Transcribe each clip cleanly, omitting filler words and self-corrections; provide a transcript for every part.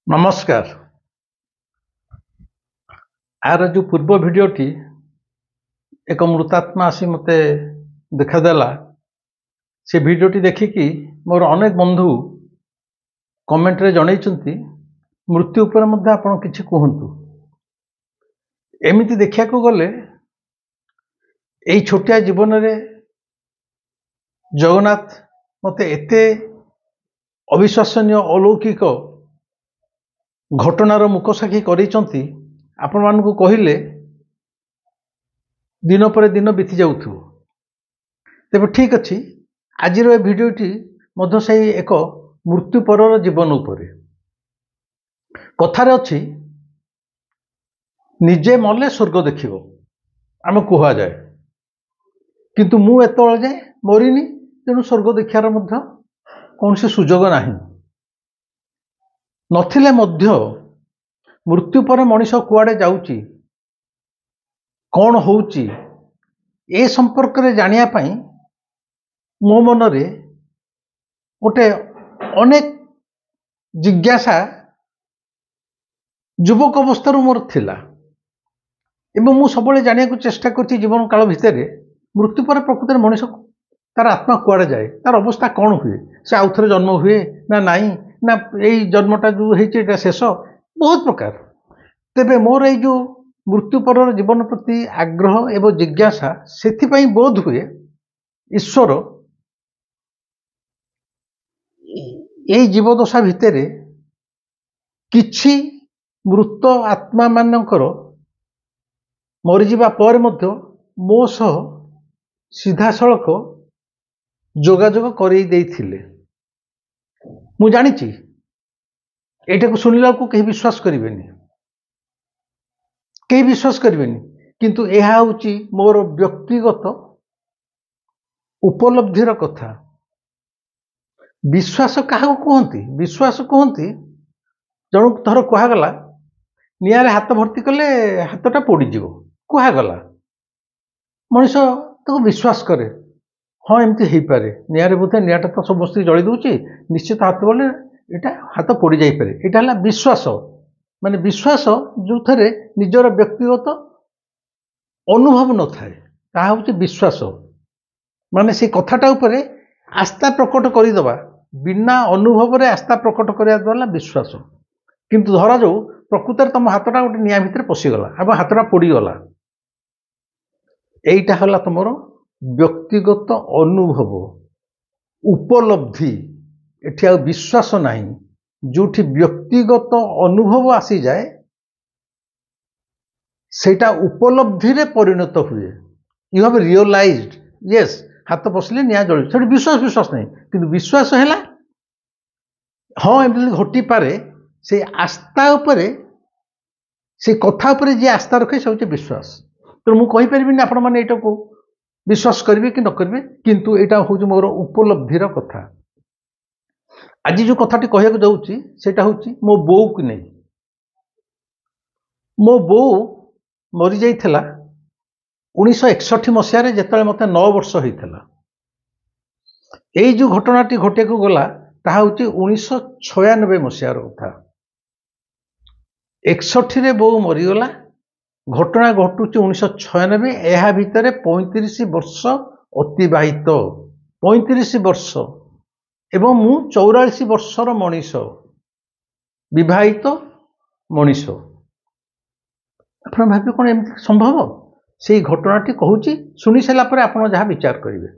नमस्कार। यार जो पूर्व भिडटी एक मृतात्मा आसी मते देखादेला से भिडटी देखिकी मोर अनेक बंधु कमेंट रे जनई मृत्यु पर मध्य आपण किछि कहंतु। एमिति देखिया को गले एई छोटिया जीवन रे जगन्नाथ मते एते अविश्वसनीय अलौकिक घटनार मुखसाक्षी करिसंती। आपण मानकु कहिले दिन पर दिन बीती जाउथु। तेबे ठीक अछि, आजिर ए भिडियोटी मध्य सही एक मृत्यु परर जीवन उपरे कथार अछि। निजे मले स्वर्ग देखिबो आम कुहा जाए, किंतु मु एतबेले जाए मरिनी, तेणु स्वर्ग देखियार मध्य कौनसी सुजोग नाही। नथिले मध्य मृत्यु पर मनीष कुआडे जाउची, कौन होउची, ए संपर्क रे जानिया पई मो मनरे गोटे अनेक जिज्ञासा युवक अवस्था मोर थिला। एवं मु सबले जानिया को चेष्टा करछि जीवन काल भितरे मृत्यु पर प्रकृति मनीष तार आत्मा कुआडे जाए, तार अवस्था कौन हुए, से आउथरे जन्म हुए ना नाई, ना यही जन्मटा जो है शेष, बहुत प्रकार। तेबे मोर ये जो मृत्यु पर जीवन प्रति आग्रह एवं जिज्ञासा से बोध हुए ईश्वर यही जीवदशा भितरे किछि मृत आत्मा मानकर मरीजिबा पर मध्य मो सह सीधा सड़क जोगाजोग करई देइथिले। मु जानिछि एटा को सुनिला को कहीं विश्वास करिवेनी, कहीं विश्वास करिवेनी, किंतु एहा होची मोर व्यक्तिगत उपलब्धिर कथा। विश्वास काहा कहती, विश्वास कहती जन थर कहगला निआरे हाथ भर्ती कले हाथटा पोड़ीजिव, कहगला मनीष तो विश्वास करे, हाँ एमती हो पारे, निआरे बोधे निआटा तो समस्त जली दूची, निश्चित हाथ बोले एटा हाथ पोड़ी जाई पारे। एटा हला विश्वास, माने विश्वास जो थरे निजर व्यक्तिगत अनुभव न थाए ताहा होची विश्वास। माने से कथाटा उपरे आस्था प्रकट करिदबा, बिना अनुभव रे आस्था प्रकट करिया द्वारा विश्वास। किंतु धरा जो प्रकृतर तुम हाथटा गोटे निया भितर पशिगला एवं हाथटा पोड़ीगला, एइटा हला तुमर व्यक्तिगत अनुभव उपलब्धि। एठी आ विश्वास नाही, जोठी व्यक्तिगत अनुभव आसी जाए सेटा उपलब्धि रे परिणत हुए। यू हैव रियलाइज्ड, यस हाथ पसले निया जली, सेठी विश्वास विश्वास नहीं, किंतु विश्वास हैला हाँ एमती घटी पारे। से आस्था उपरे, से कथा उपरे जे आस्था रखे से होचे विश्वास। तो मु कहि परिबिनी आपण माने एटा को विश्वास करिवे कि न करिवे, किंतु एटा होचे मोर उपलब्धिर कथा। आज जो कथाटी कहया जाऊँगी सेटा होची मो बो को नहीं। मो बो मरी जाइथिला 1961 मसीह रे, जेतले मते 9 वर्ष होइथिला। एई जो घटनाटी घटे को गला ताहा होची 1996 मसीह रो कथा। 61 रे बो मरी गला, घटना घटुची 1996। एहा भितरे 35 वर्ष अतिबाहित, 35 वर्ष एवं मु 44 वर्षर मनीष, विवाहित मनीष। आप भाव कौन एमती संभव? से घटनाटी कहूँ शुणी सारा पर आप जहाँ विचार करेंगे।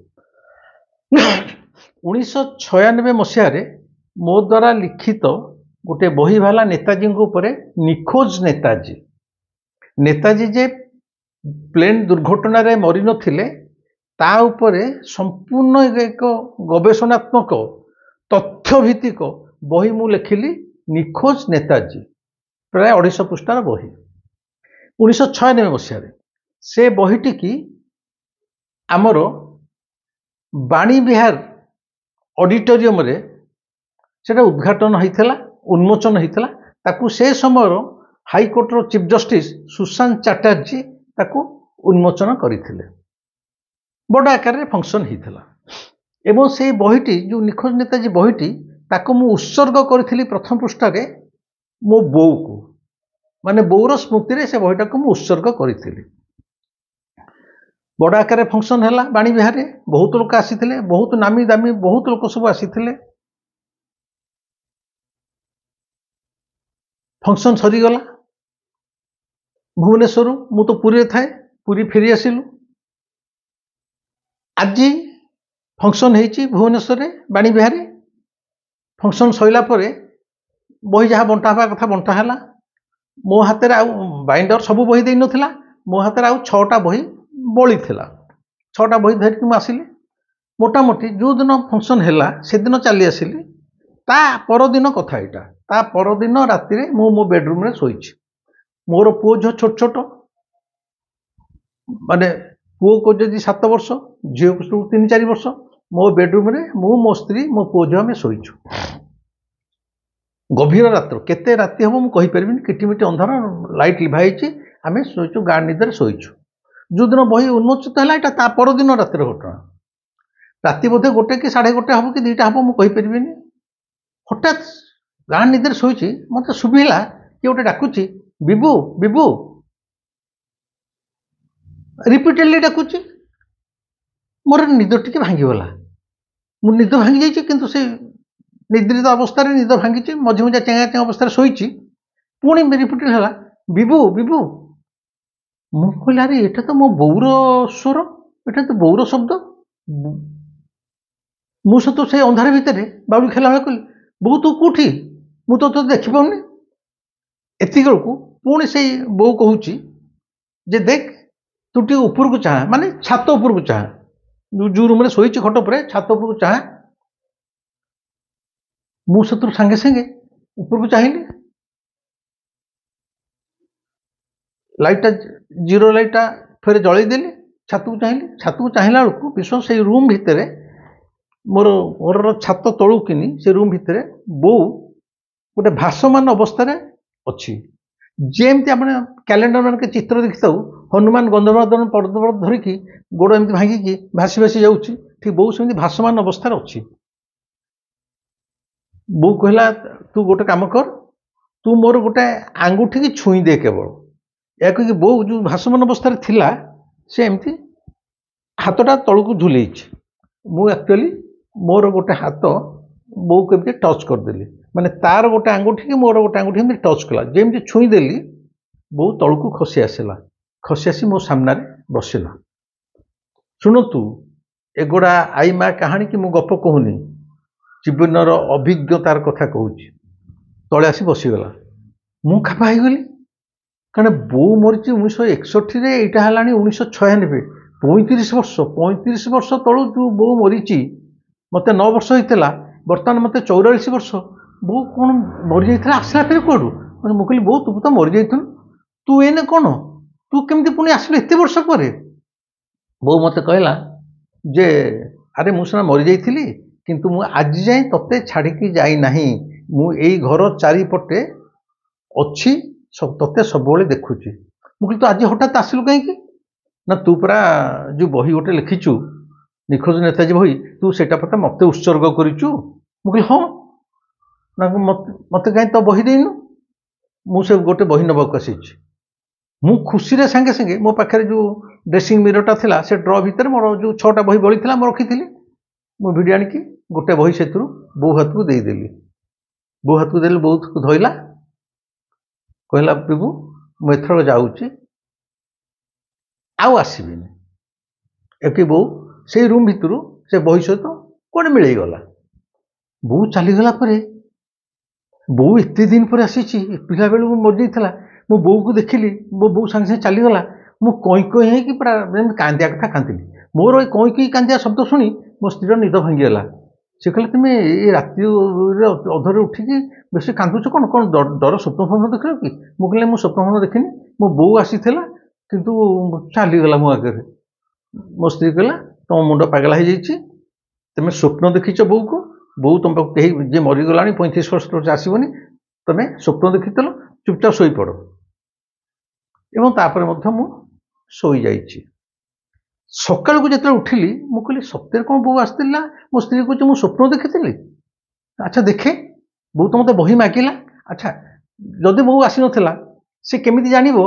1996 मसीह मो द्वारा लिखित गोटे बही बाला नेताजी ऊपर, निखोज नेताजी। नेताजी जे प्लेन दुर्घटना रे मरी नथिले ता उपरे संपूर्ण एक गवेषणात्मक तथ्यभित्तिक बही मु लिखिली, निखोज नेताजी, प्राय 250 पृष्ठार बही। 1996 मसीह से बहीटी की आमर बाणी विहार ऑडिटोरियम रे सेटा उद्घाटन होइथिला, उन्मोचन होइथिला। ताकू से समय हाईकोर्ट रो चीफ जस्टिस सुशांत चैटर्जी ताकू उन्मोचन करथिले, बड़ आकार रे फंक्शन होइथिला। एवं से बहीटी जो निखोज नेताजी बहीटी ताकू मु उत्सर्ग करथिली प्रथम पृष्ठ रे मो बो को माने बोर स्मृति रे से बहीटा को उत्सर्ग करी बड़ आकार फंक्शन है बाणी विहार बहुत लोक आसी बहुत नामी दामी बहुत लोक सब आसी फंक्शन सरीगला भुवनेश्वर मु तो पुरी थाए पुरी फेरी आसिलु आज फंक्शन होती भुवनेश्वर बाणी विहार फंक्शन सैला बही जहाँ बंटा हवा कथा बंटा है मो हाथ बाइंडर सब बही दे नथिला मो हाथ आउ 6टा बही बड़ी थिला 6टा बही धरिकी मुझे आसिली मोटामोटी जो दिन फंक्शन है से दिन चली आसिली ता परदिन कथा यहाँ ता परदिन राति मु मो बेडरूम रे शोइछि मोर पुओ झियो छोट छोट माने पुओ को जदि 7 वर्ष झील को 3-4 वर्ष मो बेडरूम रे मु मो स्त्री मो पुओ झियो आम शोइछु गभीर रात्र केते राति हम मुझे कहीपरि किटिमिटी अंधार लाइट लिभाई आम शोचु गाँ निदर शोचु जो दिन बही उन्मोचित है यहाँ ता परदिन रातिर घटना राति बोधे 1 कि 1:30 हम कि 2टा हम मुझे कहीपरि हठात गाँ निदर शोची मत शुभिला कि गोटे डाकुची बिबू बिबू रिपीटेडली डाकुची मोर निद टिके भांगीगला मु निद भांगी जाइए किंतु से निद्रित अवस्था निद भांगी मझे मझे चेंगा चेंगा अवस्था शोची पुणी रिपीटेड है बिबू बिबू मु कहली अरे एटा तो मो बौर स्वर एटा तो बौर शब्द मु सत से अंधार भितर बाउली खेला भाई कहली बो तू कौटी मु तो देखी पाऊनी एतिक बेलू पुणी से बो कहूँ जे देख तू टे ऊपर को चाह माने छात ऊपर को चाह जो रूम शोई खट पर छात ऊपर को चाह मु सतु सांगे सांगे ऊपर को चाहिए लाइटा जीरो लाइटा फिर जलईदेली छात को चाहिए बेलू विश्वास से रूम भितर मोर घर छात तलू किनी से रूम भितर बो गोटे भासमान अवस्था अच्छी जेमती आप कैलेंडर मान के चित्र देखी था हनुमान गंधर्वदन पर्वत धरिकी गोड़ एमती भांगिकी भासी भासी जाऊँगी ठीक बो सेमती भासमान अवस्था अच्छी बो कहला तू गोटे काम कर तू मोर गोटे आंगुठी की छुई दे केवल या कहीं बो जो भासमान अवस्था थिला से एमती हाथटा तलू झुले मु एक्चुअली मोर गोटे हाथ बो को टच करदेली माने तार गोटे आंगुठी की मोर गोटे आंगुठी एमती टच कला जेमती छुई देली बो तलू खसी आसला खसी आसी मो सामने बसला शुणु एगुड़ा आई माँ कहानी कि मु गप कहूनी जीवनर अभिज्ञतार कथा कहूँ तले आसी बसीगला मु खापा गली कारण बो मरी 1961 यहाँ है 1996 35 वर्ष तलू जो बो मरी मत 9 वर्ष होता बर्तमान मत 44 वर्ष बो कौन मरी जाता आसला फिर कौटू मुझे कहली बो तू तो मरी जाइलु तू एने कौन तू केमती पुणी आसिलु एत वर्ष पर बो मत कहला जे अरे मुझे मरी जाइली किंतु मु आज जाए तते छाड़िकी जाई नहीं मु एई घर चारिपटे अच्छी तते सब देखुची मुझे तो आज हठात आसिलु कहीं ना तू परा जो बही गोटे लिखिचु निखोज नेताजी बही तू सेटा पता मत उत्सर्ग करिचु मुझे हाँ ना मत कहीं तो बही देनु मुझे गोटे बही नबाक आसी मु खुशी रे सांगे सांगे मो पाखे जो ड्रेसिंग मिररटा थिला से ड्र भितर मोर जो 6टा बही बड़ी थिला मो रखी मु भिडी आनिकी गोटे बही से बो हाथ को देदेली बो हाथ को देली बो को धोइला कहला बिबू मु एथर जाऊँगी आउ आसबिनी एक बो से रूम भितर से बही सहित कौन मिल गला बो चलीगला बो एत दिन पर आसी पिला बेलू मरी जाता मो बो को देखिली मो बो सांगे सांगे चलीगला मु कई कई है कि पूरा कांदिया कथा कांदिली मोर कई कई कांदिया शब्द शुणी मो स्त्री निद भांगीगला से कहले तुम ये राति अधर उठिकी बेस कांदुच कौन कौन डर स्वप्न फप्न देख कि मुझे मुझे स्वप्न फप्न देखनी मो बो आसी किंतु चलीगला मो आगे मो स्त्री कहला तुम मुंड पागला हो जाइए तुम स्वप्न देखीच बो को बो तुम कहीं जे मरीगला 35 वर्ष आसबनी तुम स्वप्न देखी चुपचाप शोपड़ एवं तापर मु शोई जाइए सकाल को जो उठिली मु कहली सत्य कौन बो आसला मो स्त्री को मु स्वप्न देखी अच्छा देखे बो तो मत बही मागिला अच्छा जदि बो आसी नथिला से केमिति जानिबो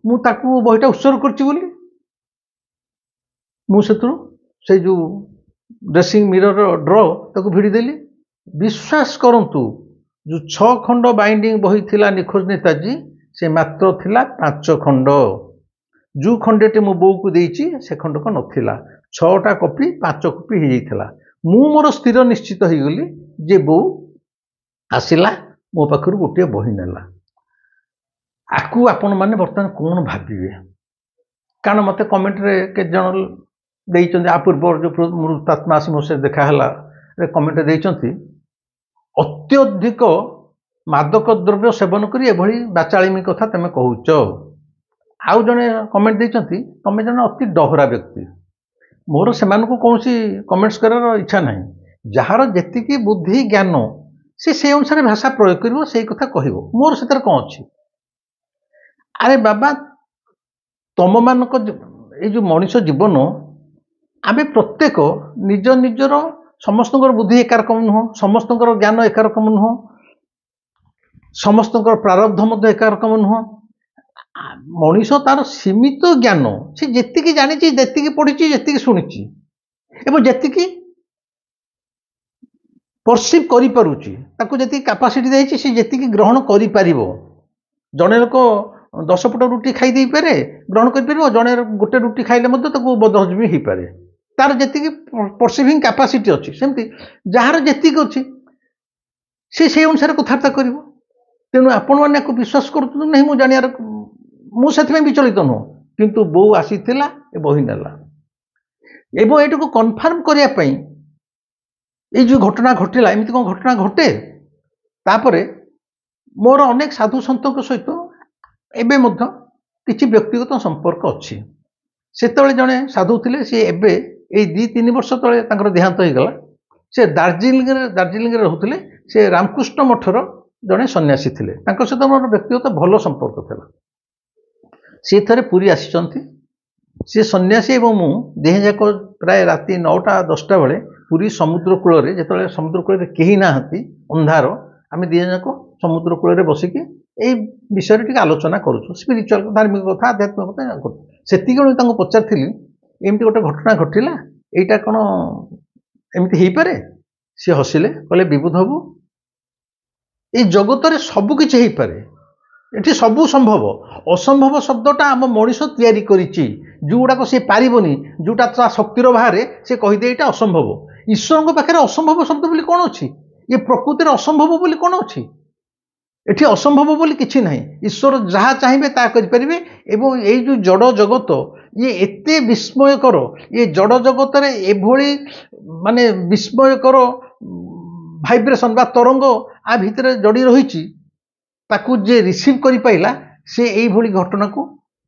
मु ताकू बहीटा उत्सर्ग करछि बोली मु सेतु से जो ड्रेसिंग मिरर ड्र ताकू भिड़ी देली विश्वास करंतु जो 6 खंड बाइंडिंग बही थिला निखोज नेताजी से मात्र थिला 5 खंड जो खंडेटे मो बो को देइछि से खंड को नथिला 6टा कॉपी 5 कॉपी हो जाइथिला मु मोर स्थिर निश्चित हो गली जे बो आसिला मो पाखरु गोटे बही नेला आकु आपण माने बर्तमान कोन भाबिबे कारण मते कमेंट रे के जन देइचंदी आ पूर्व जो मृतात्मा आसी मोसे देखा हला रे कमेंट देइचंती अत्यधिक मादक द्रव्य सेवन करी एभली बाचालिमी कथा तमे कहूच आउ जने कमेंट देइचंती तमे जने अति डहरा व्यक्ति मोर सेमानकु कोनसी कमेंट्स करार इच्छा नाही जहार जेतिकी बुद्धि ज्ञान से अनुसार भाषा प्रयोग करिवो सेई कथा कहिवो मोर सेतर कोन अछि अरे बाबा तम मानक ए जो मनुष्य जीवन आमे प्रत्येक निज निजर समस्तଙ୍କର बुद्धि एका रकम नुह समस्तଙ୍କର ज्ञान एका रकम नुह समस्तଙ୍କର प्रारब्ध मध्य एका रकम नुह मनुष्य तार सीमित ज्ञान से जेतिकी जानिछि जेतिकी पढिछि जेतिकी सुनिछि एवं जेतिकी परसीव करि पारुछि ताको जेतिकी कैपेसिटी देइछि से जेतिकी ग्रहण करि पारिबो जने लोक 10 फुट रुटी खाई देई पारे ग्रहण करि पारिबो जने गोटे रुटी खाइले मध्य ताको बदहजमी हेई पारे तार जेतिकी परसीविंग कैपेसिटी अछि सेमति जहार जेतिकी अछि से अनुसार कथार्ता करिवो तेणु आपण माने को विश्वास करतु नहीं मु जानियार मु सेथमे विचलित न किंतु बो आसीथिला ए बही नेला एबो एटको कन्फर्म करिया पई ए जो घटना घटिला एमिति कोन घटना घटे तापरे मोर अनेक साधु संतक सहित एबे मध्य किछि व्यक्तिगत संपर्क अछि सेतबेले जने साधु थिले से एबे ए 2-3 वर्ष तळे तांकर देहांत होई गला से दार्जिलिंग रे रहउथिले से रामकृष्ण मठर जने सन्यासी थिले तांकर सहित मोर व्यक्तिगत भलो संपर्क थिला से थरे पुरी आसीचंती से सन्यासी एवं मु देहजाक प्राय राति 9टा-10टा बेले पुरी समुद्र कूल रे जेतले समुद्र कूल रे केही नाहंती अंधार आमे देहजाक समुद्र कूल रे बसिकी ए विषय रे टिक आलोचना करूछु स्पिरिचुअल धार्मिक कथा आध्यात्मिक कथा सेति गण तांको पचारथिली एमती गोटे घटना घटिला एटा कोन एमती हेई पारे से हसिले कहले विबुध बाबू ए जगत रे सब किछ हेई पारे एठी सबु संभव असंभव शब्दटा आम मनुष्य तैयारी करिछि जोडाको से पारिबोनी जोटा ता शक्तिर बाहरे से कहि दे एटा असंभव ईश्वरଙ୍କ पाखरे असंभव शब्द बोली कोन अछि ये प्रकृति रे असंभव बोली कोन अछि एठी असंभव बोली किछि नाही ईश्वर जहा चाहिबे ता करि परिबे एवं ए जो जड़ जगत ये एते विस्मयकर ये जड़ जगत रे एभली माने विस्मयकर भाइब्रेशन बा तरंग आ भितरे जड़ी रहिछि ताकू जे रिसीव करि पाइला से एई भली घटना को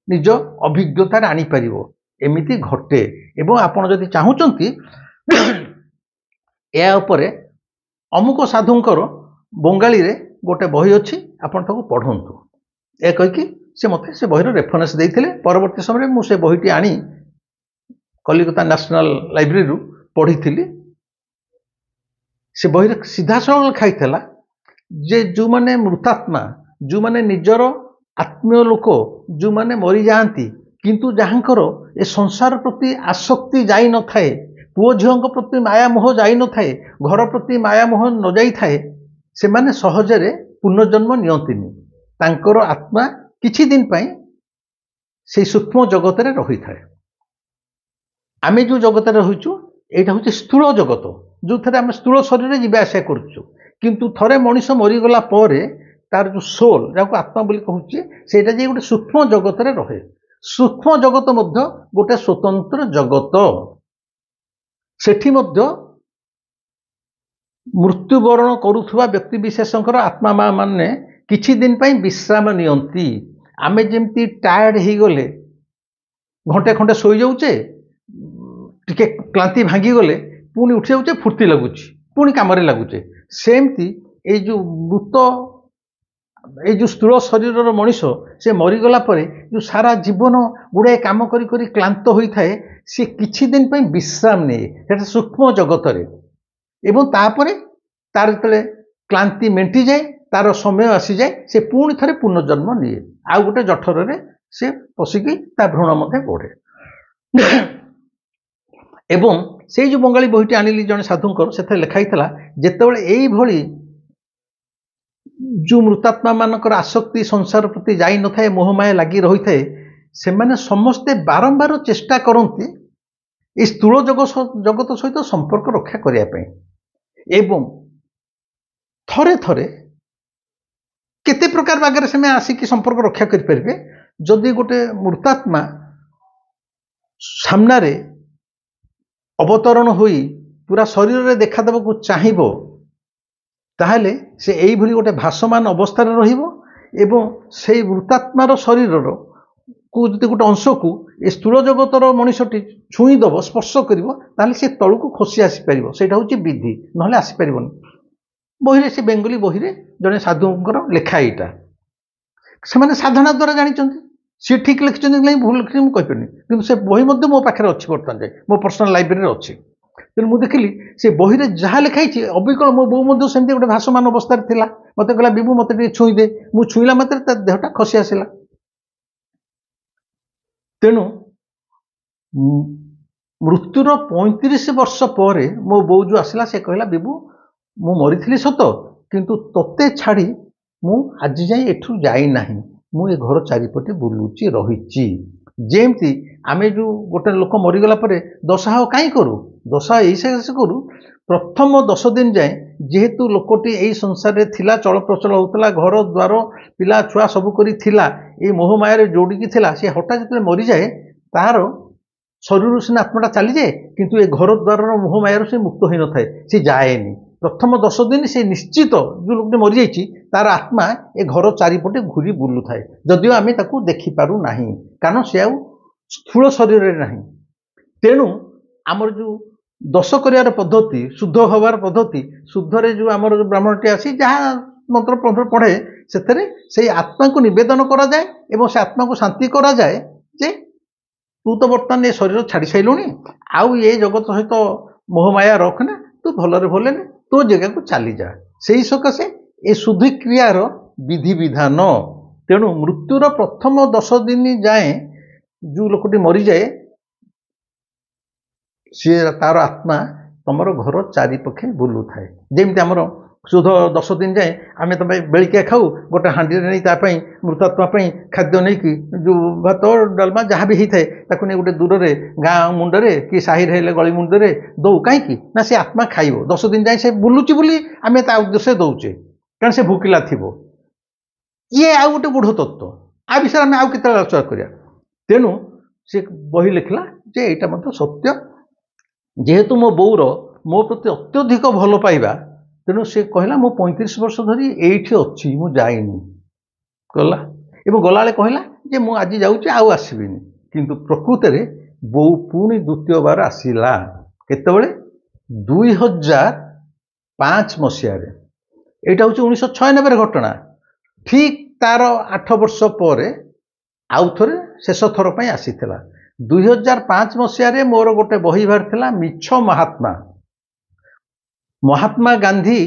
निज अभिज्ञता रे आनी परिबो एमिति घटे एवं आपण जदि चाहुचंती या ऊपर अमुक साधुंकर बंगाली रे गोटे बही अछि आपण ताकू पढंतु ए कहि कि से मते से बहीर रेफरेंस देइथिले परवर्ती समय मु से बहीटी आनी कलिकता नेशनल लाइब्रेरी रु पढिथिली से बहीर सीधा सरल खाइथला जे जो माने मृतात्मा जो माने निजर आत्मीय लोक जो माने मरी जाती किंतु जहाँकर ए संसार प्रति आसक्ति जाई न थाए पुओ झियों प्रति माया मोह जाई न थाए घर प्रति माया मोह न जाई थाए से माने सहजरे पुनर्जन्म नियंतिनी तांकर आत्मा किछि दिन पई से सूक्ष्म जगत रे रही थाए आमे जो जगत रे रहिचु एटा होछि स्थूल जगत जो थरे आमे स्थूल शरीर रे जिबा आशा करछु किंतु थरे मनुष्य मरी गला परे तार जो सोल जाको आत्मा बोली कहूछि सेटा जे गोटे सूक्ष्म जगत रे रहे सूक्ष्म जगत मध्य गोटे स्वतंत्र जगत सेठी मध्य मृत्युवरण करुथुवा व्यक्ति विशेषकर आत्मा माने किछि दिन पई विश्राम नियंती आमे जेमती टायर्ड ही गले घंटे खंडे सोई जाउचे टिके क्लांति भांगी गले पुणी उठी जाउचे फुर्ती लगुची पुणी कामरे लगुचे सेमती ए जो मृत ए जो स्थूल शरीर मनीष से मरीगला परे जो सारा जीवन गुड़ाए काम करी करी क्लांत होई थाए से किछि दिन पई विश्राम ने सेटा सूक्ष्म जगत रे एवं तापरे तार तले क्लांति मेंटी जाए तार समय आसी जाए से पुणी थे पुनर्जन्म निए आउ गोटे जठर से पशिकी ता भ्रूण मध्य बढ़े एवं से जो बंगाली बहीटी आनिली जड़े साधुंकर से लिखाई जितेबाला यही जो मृतात्मा मानकर आसक्ति संसार प्रति जाई न थाए मोहमाया लगी रही थाए से माने समस्ते बारंबार चेष्टा करती इस स्थूल जगत सहित संपर्क रक्षा करने एवं थरे थरे केते प्रकार बागरे से आसिक संपर्क रक्षा करें जदि गोटे मृतात्मा सामने अवतरण होई पूरा शरीर में देखादेवा को चाहिए ताहले से यही गोटे भासमान अवस्था रहिबो एवं से मृतात्मार शरीर को जदि गोटे अंश को स्थूल जगतर मनीषटी छुईदेव स्पर्श कर से तलू को खसी आसीपर से विधि ना आसीपर बही से बेंगली बही जड़े साधुंकर लेखा यहाँ से साधना द्वारा जानी सी ठीक लिखिं कि भूल लिखी मुझे कि से बही मो पाखे अच्छी बर्तमान जाए मो पर्सनल लाइब्रेरी अच्छी तेणु मुझे देखिली से बही जहाँ लिखाई अबिकल मो बो सेमती गोटे भासमान अवस्था मत कहला बिबू मत छुई दे मु छुईला मात्र देहटा खसी आसला तेणु मृत्युर 35 वर्ष पर मो बो जो आसला से कहला बिबू मु मरी सत किंतु तोते छाड़ी मु आज जाए एठू जाई नाही मु ए घर चारिपटे बुलुची रही जेमती आमे जो गोटे लोक मरीगला दशा कहीं करूँ दशा ऐसा करूँ प्रथम 10 दिन जाए जेहेतु लोकटी यही संसार में थिला चल प्रचल होता घर द्वार पिला छुआ सब करी थिला ये मोहमाया जोड़िकी थिला से हठात जो मरी जाए तार शरीर सीना आत्माटा चली जाए किंतु ये घर द्वार मोहमाया से मुक्त हो न थाए सी जाएनी प्रथम 10 दिन से निश्चित जो लोक मरी जाइए तार आत्मा ए घर चारिपटे घूरी बुलू थाए जदिव आम देखिपारू ना कारण से स्थूल शरीर में ना तेणु आमर जो दश कर पद्धति शुद्ध हबार पद्धति शुद्धरे जो आमर जो ब्राह्मणटी आसी जहाँ मंत्र पढ़े से आत्मा को निवेदन करा जाए एवं से आत्मा को शांति करा जाए जे तू तो बर्तमान ये शरीर छाड़ी साइलुनी आउ ये जगत सहित मोहमाया रखना तू भलरे भले तो जगह को चली जा से ही सकाशे ए शुद्धि क्रियार विधि विधान तेणु मृत्युर प्रथम 10 दिन जाए जो लोकटी मरी जाए सी तार आत्मा तुमर घर चारिपक्षे बुलू थाए जमी आमर शुद्ध 10 दिन जाए आम तुम बेलिका खाऊ गोटे हांडी नहीं मृतात्मा खाद्य नहीं कि जो भात डालमा जहाँ भी होता है नहीं गोटे दूर से गाँ मुंडे कि साही हेले गली मुंडे दौ कहीं ना से आत्मा खाइब 10 दिन जाए से बुलूची बोली आम ता उद्देश्य दौचे कारण से भूकिला थी ये आउ गोटे गूढ़ तत्व आ विषय आम आउ के आलोचना करिया तेणु से बही लिखला जे एटा मतलब सत्य जेहेतु मो बौर मो प्रति अत्यधिक भल पाइबा तेणु से कहला मो 35 वर्ष धरी एठी अच्छी मु जाइनी गला एवं गला कहला जे मु आज जाऊँ आउ आसबिनी किंतु प्रकृत में बो पुणी द्वितीय बार आसला केतबेले 2005 मसीह यहाँ हूँ 1996 घटना ठीक तार 8 वर्ष पर आउ थे शेष थर पर आसी 2005 मसीह मोर गोटे बही बाहर मिछ महात्मा महात्मा गांधी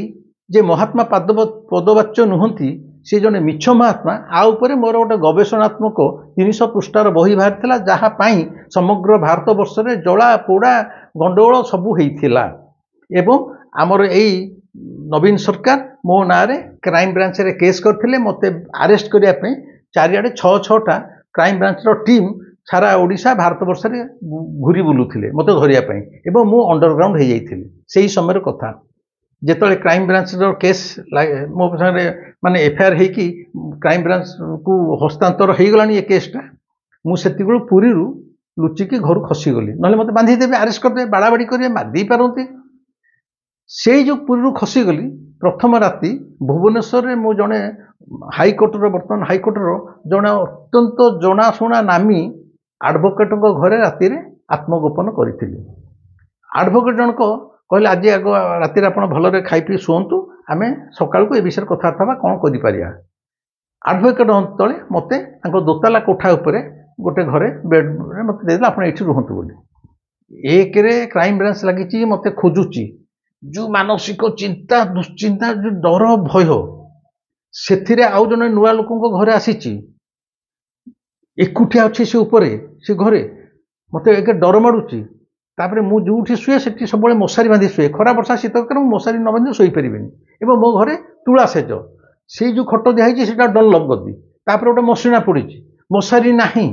जे महात्मा पदवाच्य नुहति सी जने मिछ महात्मा आउपर मोर गोटे गवेषणात्मक 300 पृष्ठार बही बाहर जहाँपाई समग्र भारत वर्ष में जला पोड़ा गंडगोल सबू होता एवं आमर यही नवीन सरकार मो ना क्राइम ब्रांच रे केस करते मत आरेस्ट करने चारिआडे 6-6टा क्राइम ब्रांच टीम सारा ओडिशा भारत वर्ष में घूरी बुलूले मत धरियापाई एवं मु अंडरग्राउंड हो जाइए से समय कथा जिते क्राइम ब्रांच केस मो सागे माने एफआईआर होगी क्राइम ब्रांच को हस्तांतर हो गला ये केसटा मुझे पुरी लुचिकी घर खसीगली ना मत बांधीदेवे आरेस्ट करदे बाड़ाबाड़ी करेंगे मारदे पारती से जो पुरी खसीगली प्रथम राति भुवनेश्वर में मो जड़े हाइकोर्टर बर्तमान हाइकोर्टर जड़े अत्यंत जनाशुना नामी आडभोकेट घरे राति आत्मगोपन करी आडभोकेट जनक कहले आज आग राति आप भलरे खाई पी शुंतु आम सका ए विषय कथा कौन कर आडभोकेट तले मत दोताला कोठा उपरे गोटे घरे बेड मत देदेला आप ये रुहतु बोली एक क्राइम ब्रांच लगी मत खोजुची जो मानसिक चिंता दुश्चिंता जो डर भय ସେଥିରେ ଆଉ ଜଣେ ନୂଆ ଲୋକଙ୍କ ଘରେ ଆସିଛି, ଏକୁଟିଆ ଅଛି ସେ ଉପରେ ସେ ଘରେ, ମୋତେ ଏକ ଡର ମାଡ଼ୁଛି। ତାପରେ ମୁଁ ଯେଉଁଠି ଶୁଏ ସେଠି ସବୁବେଳେ ମଶାରୀ ବାନ୍ଧି ଶୁଏ, ଖରା ବର୍ଷା ଶୀତ କାଳେ ମୁଁ ମଶାରୀ ନ ବାନ୍ଧି ଶୋଇପାରିବିନି। ଏବଂ ମୋ ଘରେ ତୁଳା ସେଜ, ସେଇ ଯେଉଁ ଖଟ ଦିଆହେଇଛି ସେଟା ଡନଲପ୍ ଗଦି, ତାପରେ ଗୋଟେ ମସିଣା ପଡ଼ିଛି, ମଶାରୀ ନାହିଁ।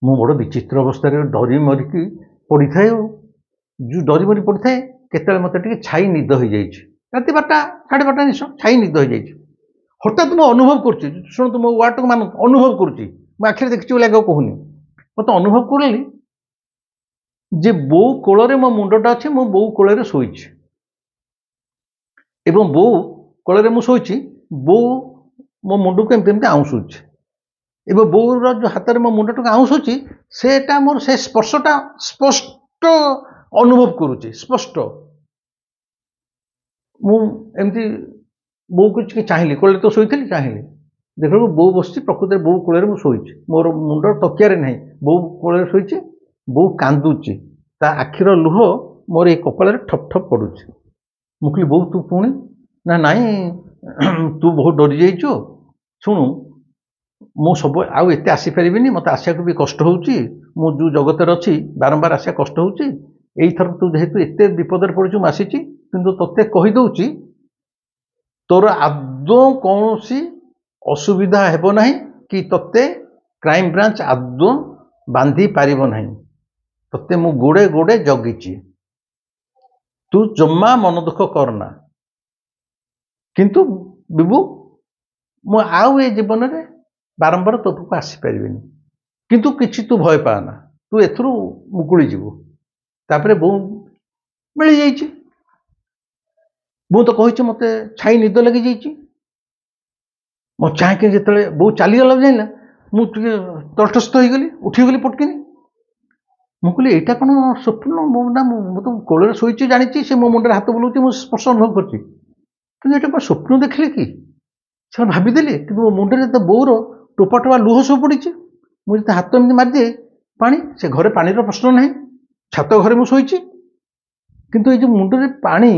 ମୁଁ ବଡ଼ ବିଚିତ୍ର ଅବସ୍ଥାରେ ଡରି ମରିକି ପଡ଼ିଥାଏ, ଆଉ ଯେଉଁ ଡରି ମରି ପଡ଼ିଥାଏ କେତେବେଳେ ମୋତେ ଟିକେ ଛାଇ ନିଦ ହେଇଯାଇଛି, ରାତି 12ଟା 12:30 ନିଶ ଛାଇ ନିଦ ହେଇଯାଇଛି। ହଠାତ୍ ମୁଁ ଅନୁଭବ କରୁଛି, ଶୁଣନ୍ତୁ ମୋ ୱାର୍ଡଟାକୁ ମାନ, ଅନୁଭବ କରୁଛି, ମୁଁ ଆଖିରେ ଦେଖିଛି ବୋଲି ଆଗ କହୁନି, ମୋତେ ଅନୁଭବ କରିଲି ଯେ ବୋଉ କୋଳରେ ମୋ ମୁଣ୍ଡଟା ଅଛି, ମୁଁ ବୋଉ କୋଳରେ ଶୋଇଛି ଏବଂ ବୋଉ କୋଳରେ ମୁଁ ଶୋଇଛି, ବୋଉ ମୋ ମୁଣ୍ଡକୁ ଏମିତି ଏମିତି ଆଉଁସୁଛି ଏବଂ ବୋଉର ଯେଉଁ ହାତରେ ମୋ ମୁଣ୍ଡଟାକୁ ଆଉଁସୁଛି ସେଟା ମୋର ସେ ସ୍ପର୍ଶଟା ସ୍ପଷ୍ଟ ଅନୁଭବ କରୁଛି, ସ୍ପଷ୍ଟ। ମୁଁ ଏମିତି ବୋଉକୁ ଟିକେ ଚାହିଁଲି, କୋଳରେ ତ ଶୋଇଥିଲି, ଚାହିଁଲି, ଦେଖିବାକୁ ବୋଉ ବସିଛି, ପ୍ରକୃତରେ ବୋଉ କୋଳରେ ମୁଁ ଶୋଇଛି, ମୋର ମୁଣ୍ଡ ତକିଆରେ ନାହିଁ, ବୋଉ କୋଳରେ ଶୋଇଛି, ବୋଉ କାନ୍ଦୁଛି, ତା ଆଖିର ଲୁହ ମୋର ଏଇ କପାଳରେ ଠପ୍ ଠପ୍ ପଡ଼ୁଛି। ମୁଁ କହିଲି ବୋଉ ତୁ ପୁଣି, ନା ନାଇଁ ତୁ ବହୁତ ଡରି ଯାଇଛୁ, ଶୁଣୁ ମୁଁ ସବୁ ଆଉ ଏତେ ଆସିପାରିବିନି, ମୋତେ ଆସିବାକୁ ବି କଷ୍ଟ ହେଉଛି, ମୁଁ ଯେଉଁ ଜଗତରେ ଅଛି ବାରମ୍ବାର ଆସିବା କଷ୍ଟ ହେଉଛି, ଏଇଥର ତୁ ଯେହେତୁ ଏତେ ବିପଦରେ ପଡ଼ିଛୁ ମୁଁ ଆସିଛି, କିନ୍ତୁ ତୋତେ କହିଦେଉଛି ତୋର ଆଦୌ କୌଣସି ଅସୁବିଧା ହେବ ନାହିଁ କି ତୋତେ କ୍ରାଇମ୍ ବ୍ରାଞ୍ଚ ଆଦୌ ବାନ୍ଧି ପାରିବ ନାହିଁ, ତୋତେ ମୁଁ ଗୋଡ଼େ ଗୋଡ଼େ ଜଗିଛି, ତୁ ଜମା ମନ ଦୁଃଖ କରନା। କିନ୍ତୁ ବିଭୁ ମୁଁ ଆଉ ଏ ଜୀବନରେ ବାରମ୍ବାର ତୋ ପାଖକୁ ଆସିପାରିବିନି, କିନ୍ତୁ କିଛି ତୁ ଭୟ ପାଆନା, ତୁ ଏଥିରୁ ମୁକୁଳି ଯିବୁ। ତାପରେ ବୋଉ ମିଳିଯାଇଛି, ବୋଉ ତ କହିଛି ମୋତେ ଛାଇ ନିଦ ଲାଗିଯାଇଛି। ମୋ ଚାହିଁକି ଯେତେବେଳେ ବୋଉ ଚାଲିଗଲା ଜାଣିଲା, ମୁଁ ଟିକେ ତଟସ୍ଥ ହେଇଗଲି, ଉଠିଗଲି ପଟକିନି। ମୁଁ କହିଲି ଏଇଟା କ'ଣ ସ୍ୱପ୍ନ, ନା ମୁଁ ତ କୋଳରେ ଶୋଇଛି ଜାଣିଛି, ସେ ମୋ ମୁଣ୍ଡରେ ହାତ ବୁଲାଉଛି, ମୁଁ ସ୍ପର୍ଶ ଅନୁଭବ କରୁଛି, କିନ୍ତୁ ଏଇଟା କ'ଣ ସ୍ୱପ୍ନ ଦେଖିଲି କି ସେମାନେ ଭାବିଦେଲି। କିନ୍ତୁ ମୋ ମୁଣ୍ଡରେ ତ ବୋଉର ଟୋପା ଟୋପା ଲୁହ ସବୁ ପଡ଼ିଛି, ମୁଁ ଯଦି ହାତ ଏମିତି ମାରିଦିଏ ପାଣି, ସେ ଘରେ ପାଣିର ପ୍ରଶ୍ନ ନାହିଁ, ଛାତ ଘରେ ମୁଁ ଶୋଇଛି, କିନ୍ତୁ ଏଇ ଯେଉଁ ମୁଣ୍ଡରେ ପାଣି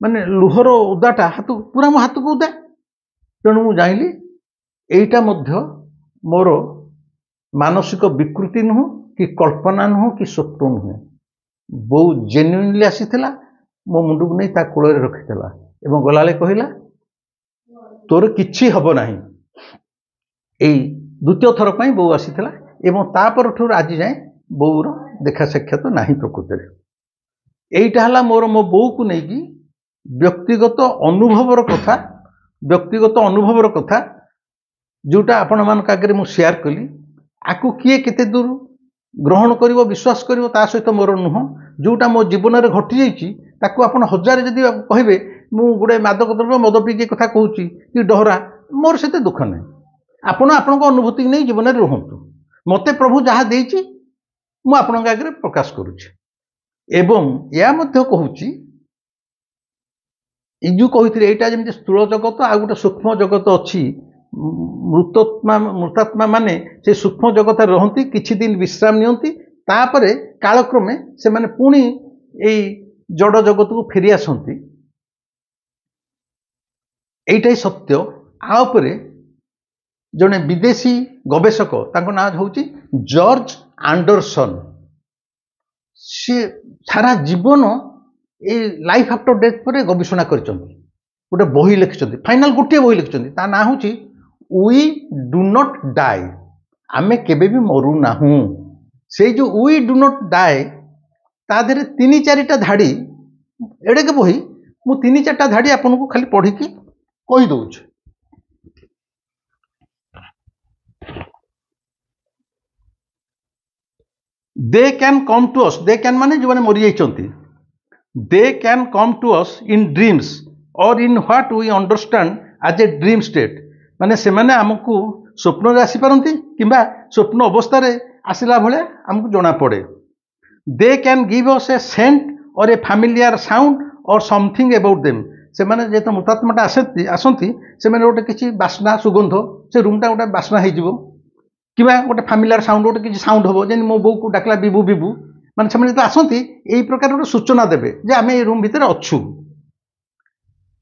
ମାନେ ଲୁହର ଓଦାଟା ହାତ ପୁରା ମୋ ହାତକୁ ଓଦା। ତେଣୁ ମୁଁ ଜାଣିଲି ଏଇଟା ମଧ୍ୟ ମୋର ମାନସିକ ବିକୃତି ନୁହଁ କି କଳ୍ପନା ନୁହଁ କି ସ୍ୱପ୍ନ ନୁହେଁ, ବୋଉ ଜେନ୍ୟୁଇନଲି ଆସିଥିଲା, ମୋ ମୁଣ୍ଡକୁ ନେଇ ତା କୋଳରେ ରଖିଥିଲା ଏବଂ ଗଲାବେଳେ କହିଲା ତୋର କିଛି ହେବ ନାହିଁ। ଏଇ ଦ୍ୱିତୀୟ ଥର ପାଇଁ ବୋଉ ଆସିଥିଲା ଏବଂ ତା ପରଠାରୁ ଆଜି ଯାଏଁ ବୋଉର ଦେଖା ସାକ୍ଷାତ ନାହିଁ ପ୍ରକୃତରେ। এইটা ହେଲା ମୋର ମୋ ବୋଉକୁ ନେଇକି ବ୍ୟକ୍ତିଗତ ଅନୁଭବର କଥା ଯେଉଁଟା ଆପଣମାନଙ୍କ ଆଗରେ ମୁଁ ସେୟାର କଲି। ଆକୁ କିଏ କେତେ ଦୂର ଗ୍ରହଣ କରିବ, ବିଶ୍ୱାସ କରିବ, ତା ସହିତ ମୋର ନୁହଁ। ଯେଉଁଟା ମୋ ଜୀବନରେ ଘଟିଯାଇଛି ତାକୁ ଆପଣ ହଜାରେ ଯଦି କହିବେ ମୁଁ ଗୋଟେ ମାଦକ ଦ୍ରବ୍ୟ ମଦ ପିଇକି କଥା କହୁଛି କି ଡହରା, ମୋର ସେତେ ଦୁଃଖ ନାହିଁ। ଆପଣ ଆପଣଙ୍କ ଅନୁଭୂତିକୁ ନେଇ ଜୀବନରେ ରୁହନ୍ତୁ। ମୋତେ ପ୍ରଭୁ ଯାହା ଦେଇଛି ମୁଁ ଆପଣଙ୍କ ଆଗରେ ପ୍ରକାଶ କରୁଛି ଏବଂ ଏହା ମଧ୍ୟ କହୁଛି, ଏ ଯେଉଁ କହିଥିଲି ଏଇଟା ଯେମିତି ସ୍ଥୂଳ ଜଗତ ଆଉ ଗୋଟେ ସୂକ୍ଷ୍ମ ଜଗତ ଅଛି। ମୃତାତ୍ମା ମାନେ ସେ ସୂକ୍ଷ୍ମ ଜଗତରେ ରହନ୍ତି, କିଛି ଦିନ ବିଶ୍ରାମ ନିଅନ୍ତି, ତାପରେ କାଳକ୍ରମେ ସେମାନେ ପୁଣି ଏଇ ଜଡ଼ ଜଗତକୁ ଫେରି ଆସନ୍ତି। এইটাই ସତ୍ୟ। ଆ ଉପରେ ଜଣେ ବିଦେଶୀ ଗବେଷକ, ତାଙ୍କ ନାଁ ହେଉଛି ଜର୍ଜ ଆଣ୍ଡରସନ୍, ସେ ସାରା ଜୀବନ ଏଇ ଲାଇଫ୍ ଆଫ୍ଟର ଡେଥ୍ ପରେ ଗବେଷଣା କରିଛନ୍ତି, ଗୋଟେ ବହି ଲେଖିଛନ୍ତି, ଫାଇନାଲ ଗୋଟିଏ ବହି ଲେଖିଛନ୍ତି, ତା ନାଁ ହେଉଛି ଉଇ ଡୁ ନଟ୍ ଡାଏ, ଆମେ କେବେ ବି ମରୁନାହୁଁ। ସେଇ ଯେଉଁ ଉଇ ଡୁ ନଟ୍ ଡାଏ ତା ଦେହରେ 3-4ଟା ଧାଡ଼ି, ଏଡ଼େକେ ବହି, ମୁଁ 3-4ଟା ଧାଡ଼ି ଆପଣଙ୍କୁ ଖାଲି ପଢ଼ିକି କହିଦେଉଛି। ଦେ କ୍ୟାନ୍ କମ୍ ଟୁ ଅସ୍, ଦେ କ୍ୟାନ୍ ମାନେ ଯେଉଁମାନେ ମରିଯାଇଛନ୍ତି, they can come to us in dreams or in what we understand as a dream state, ମାନେ ସେମାନେ ଆମକୁ ସ୍ୱପ୍ନରେ ଆସିପାରନ୍ତି କିମ୍ବା ସ୍ୱପ୍ନ ଅବସ୍ଥାରେ ଆସିଲା ଭଳିଆ ଆମକୁ ଜଣାପଡ଼େ। ଦେ can give us a scent or a familiar sound or something about them, ସେମାନେ ଯେହେତୁ ମୃତାତ୍ମାଟା ଆସନ୍ତି ସେମାନେ ଗୋଟେ କିଛି ବାସ୍ନା, ସୁଗନ୍ଧ, ସେ ରୁମ୍ଟା ଗୋଟେ ବାସ୍ନା ହେଇଯିବ କିମ୍ବା ଗୋଟେ ଫ୍ୟାମିଲିଆର ସାଉଣ୍ଡ, ଗୋଟେ କିଛି ସାଉଣ୍ଡ ହେବ, ଯେମିତି ମୋ ବୋଉକୁ ଡାକିଲା ବିବୁ ବିବୁ, ମାନେ ସେମାନେ ଯେତେବେଳେ ଆସନ୍ତି ଏଇ ପ୍ରକାର ଗୋଟେ ସୂଚନା ଦେବେ ଯେ ଆମେ ଏଇ ରୁମ୍ ଭିତରେ ଅଛୁ।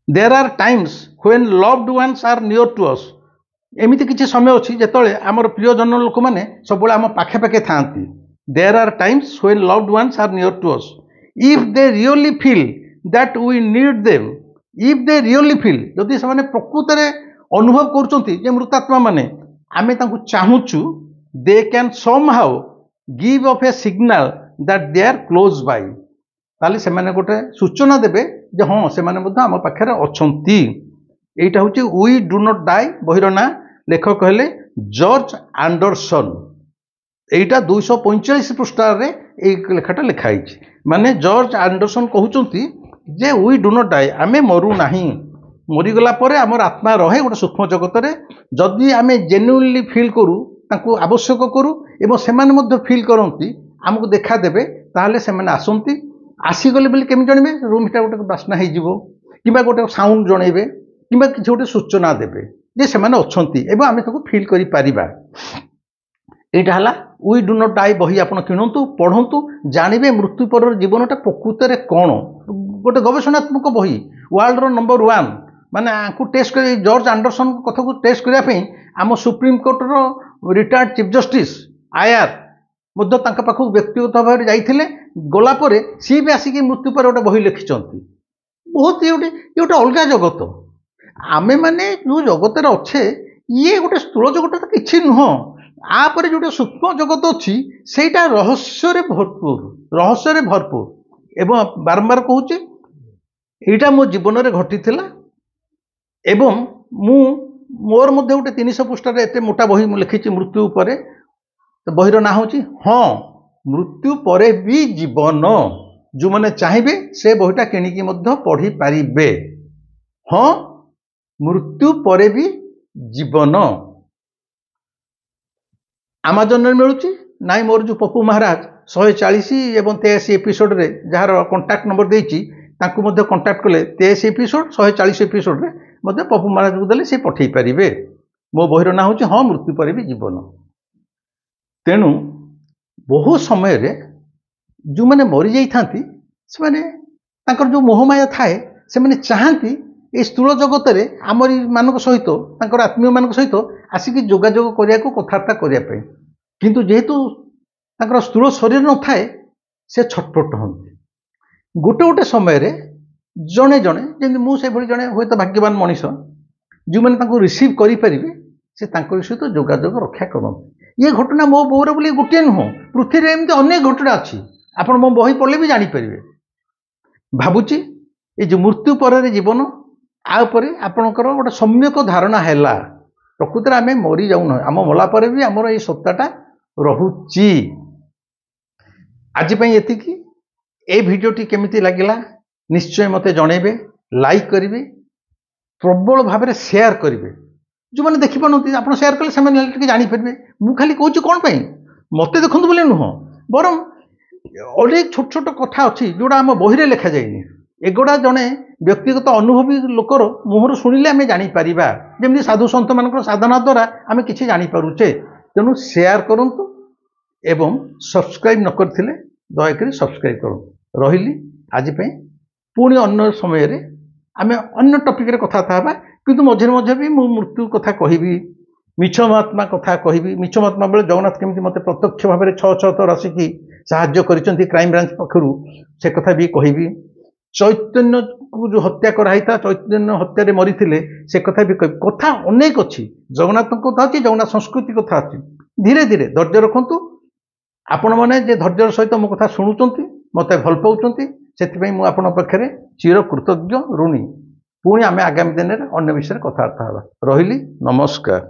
There are times when loved ones are near to us एमती किसी समय अच्छी जिते आमर प्रियजन लोक मैंने सब आम पाखे पाखे था there are times when loved ones are near to us if they really feel that we need them if they really feel जदि से प्रकृत में अनुभव कर मृतात्मा माने आमे तांको चाहूचु they can somehow give off a signal that they are close by ताले से माने गोटे सूचना देबे जे हाँ से माने मध्य आम पाखे अछंती एटा होची वी डू नॉट डाई बहिर ना लेखक कहले जॉर्ज एंडरसन एटा 245 पृष्ठा रे ए लेखाटा लिखाई माने जॉर्ज एंडरसन कहउचंती जे वी डू नॉट डाई आमे मरु नाही मरीगला पर आमर आत्मा रहे गोटे सूक्ष्म जगत रे जदि आमे जेन्युइनली फील करू तांको आवश्यक करू एवं सेमाने मध्य फील करंती आमको देखा देबे ताहले सेमाने आसंती आसीगले बोली केमि जणिबे रूमटा गोटे बास्ना हो जिवो किबा गोटे साउंड जणेबे किबा किछि गोटे सूचना देबे जे सेमाने अछंती एवं आमे ताको फील करि पारिबा एटा हला वी डू नॉट डाई बही आपण किणंतु पढंतु जानिबे मृत्यु पर जीवनटा प्रकृत रे कोन गोटे गवेषणात्मक बही वर्ल्ड रो नंबर 1 माने आंकु टेस्ट कर जॉर्ज एंडरसन कथा को टेस्ट करिया पई आम सुप्रीम कोर्ट रो रिटायर्ड चीफ जस्टिस आयर मध्य तांका पाखु व्यक्तिगत भाव जाइथिले गला परे सी भी आसिक मृत्यु पर गोटे बही लिखिचंती बहुत ये गोटे अलगा जगत आमे माने जो जगत रे अच्छे ये गोटे स्थूल जगत तो किछि नुह आपर जो सूक्ष्म जगत अच्छी सेटा रहस्य रे भरपूर एवं बारंबार कहूँ यहाँ मो जीवन में घटी एवं मोर मध्य गोटे 300 पृष्ठार एत मोटा बही लिखी मृत्यु पर तो बहीर ना हूँ हाँ मृत्यु पर भी जीवन जो मैंने चाहिए से बहीटा किणिकी पढ़ी पारे हाँ मृत्यु पर भी जीवन आमाजन में मिलूँ नाई मोर जो पप्पू महाराज 140 एवं 83 एपिसोड रे जार कंटाक्ट नंबर देती कंटाक्ट कले 23 एपिसोड 140 एपिसोड रे मध्य पप्पू महाराज को देले से पठे पारे मो बहीर ना हूँ हाँ मृत्यु पर भी जीवन तेणु बहु समय रे जो मैंने मरी जाइथांती से माने तांकर जो मोहमाया थाए से माने चाहती ए स्थूल जगत रे आमरी मानक सहित तांकर आत्मीय मानक सहित आसिक जोगाजोग करिया को कथार्ता करिया पे किंतु जेहेतु तांकर स्थूल शरीर न थाए से छटपट हंती गोटे गोटे समय रे जणे जणे जेमि मु से भली जणे होय तो भाग्यवान मनीष जो मैंने तांको रिसीव करि परिबे से तांकर सहित जोगाजोग रक्षा करंती ये घटना मो बोर बोली गोटे नुह पृथ्वी रे एमती अनेक घटना अच्छी आपण मो बही पढ़ले भी जानी परिबे भाबुची ये जो मृत्यु पर जीवन आउपरे आपणकर गोटे सम्यक धारणा हैला प्रकृति आम मरी जाऊन आम मला पर भी आमर ये सत्ताटा रहुची आज एतिकी ए भिडियोटी केमिति लागिला निश्चय मते जणेबे लाइक करिवे प्रबल भाव में शेयर करिवे जो मैंने देखि पारती आप शेयर कले से जानीपारे मु खाली कहूँ कौन पाई मत देखु बोले नुह बरम अनेक छोट छोट कथा अच्छी जोड़ा आम बही लिखा जाए एगुड़ा जड़े व्यक्तिगत अनुभवी लोकर मुहर शुणिले आम जापर जमी साधु सन्त मान साधना द्वारा आम कि जानीपे तेणु शेयर करूँ एवं सब्सक्राइब न करथिले दयाकोरी सब्सक्राइब करूँ रही आज पुणी अन्य समय आम अन्य टपिक कथा हेबा किंतु मझे मझे भी मु मृत्यु कथा कहबी मिछ महात्मा कथा कहबी मिछ महात्मा बेले जगन्नाथ केमती मते प्रत्यक्ष भाव में 6 थर आसिकी साहाय्य करिसेंती क्राइम ब्रांच पक्षरु से कथा भी कहबी चैतन्य को जो हत्या कराई था चैतन्य हत्या रे मरी थिले से कथा भी कहबी कथा अनेक अच्छी जगन्नाथ कथा अच्छी जगन्नाथ संस्कृति कथा अच्छी धीरे धीरे धैर्य रखंतु आपण माने जे धैर्य सहित मो कथा शुणुचंती मते भल पाउचंती सेथिपई मु आपण पक्षरे चिर कृतज्ञ ऋणी पुणी आम आगामी दिन में अन्य विषय कथबार्ता रही नमस्कार।